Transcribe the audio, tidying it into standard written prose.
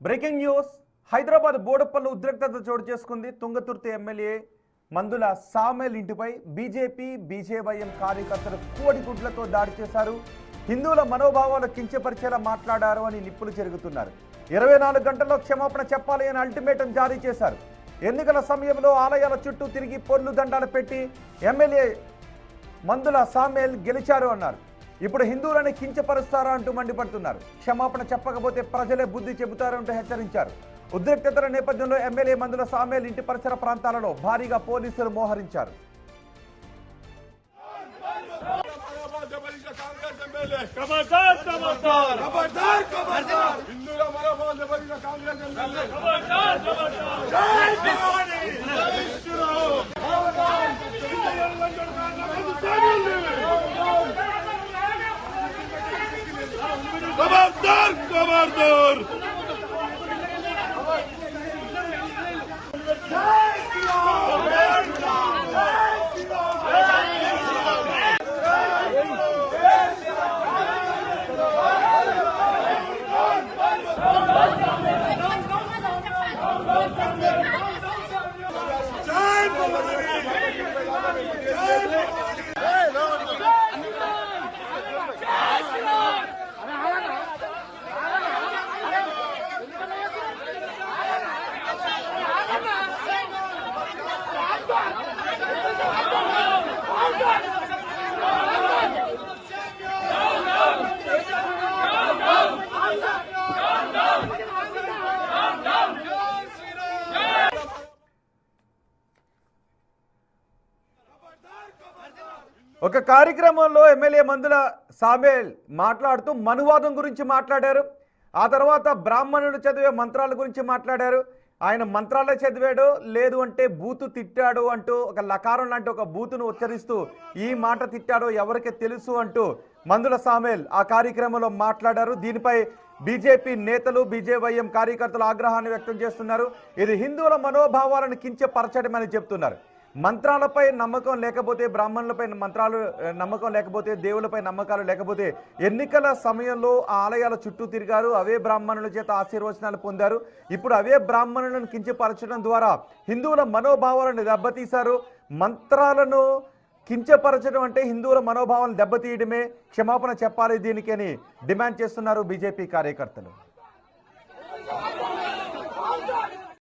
Breaking news Hyderabad బోడుప్పల్లో ఉద్రిక్తత చోటు చేసుకుంది. తుంగతుర్తి ఎమ్మెల్యే మందుల సామెల్ ఇంటిపై బీజేపీ బీజేవైఎం కార్యకర్తలు కోడిగుడ్లతో దాడి చేశారు. హిందువుల మనోభావాలు కించపరిచేలా మాట్లాడారు అని నిప్పులు చెరుగుతున్నారు. 24 గంటల్లో క్షమాపణ చెప్పాలి అని అల్టిమేటం జారీ చేశారు. ఎన్నికల సమయంలో ఆలయాల చుట్టూ తిరిగి పొర్లు దండాలు పెట్టి ఎమ్మెల్యే మందుల సామెల్ గెలిచారు అన్నారు. ఇప్పుడు హిందువులని కించపరుస్తారా అంటూ మండిపడుతున్నారు. క్షమాపణ చెప్పకపోతే ప్రజలే బుద్ధి చెబుతారంటూ హెచ్చరించారు. ఉద్రిక్తతల నేపథ్యంలో ఎమ్మెల్యే మందుల సామెల్ ఇంటి పరిసర ప్రాంతాలలో భారీగా పోలీసులు మోహరించారు. खबरदार खबरदार ఒక కార్యక్రమంలో ఎమ్మెల్యే మందుల సామెల్ మాట్లాడుతూ మనువాదం గురించి మాట్లాడారు. ఆ తర్వాత బ్రాహ్మణులు చదివే మంత్రాల గురించి మాట్లాడారు. ఆయన మంత్రాలే చదివాడు, లేదు అంటే బూతు తిట్టాడు అంటూ ఒక లకారం లాంటి ఒక బూతును ఉచ్చరిస్తూ ఈ మాట తిట్టాడో ఎవరికి తెలుసు అంటూ మందుల సామెల్ ఆ కార్యక్రమంలో మాట్లాడారు. దీనిపై బీజేపీ నేతలు బీజేవైఎం కార్యకర్తలు ఆగ్రహాన్ని వ్యక్తం చేస్తున్నారు. ఇది హిందువుల మనోభావాలను కించపరచడమని చెప్తున్నారు. మంత్రాలపై నమ్మకం లేకపోతే, బ్రాహ్మణులపై మంత్రాలు నమ్మకం లేకపోతే, దేవులపై నమ్మకాలు లేకపోతే ఎన్నికల సమయంలో ఆ ఆలయాల చుట్టూ తిరిగారు. అవే బ్రాహ్మణుల చేత ఆశీర్వచనాలు పొందారు. ఇప్పుడు అవే బ్రాహ్మణులను కించపరచడం ద్వారా హిందువుల మనోభావాలను దెబ్బతీశారు. మంత్రాలను కించపరచడం అంటే హిందువుల మనోభావాలను దెబ్బతీయడమే. క్షమాపణ చెప్పాలి దీనికి అని డిమాండ్ చేస్తున్నారు బీజేపీ కార్యకర్తలు.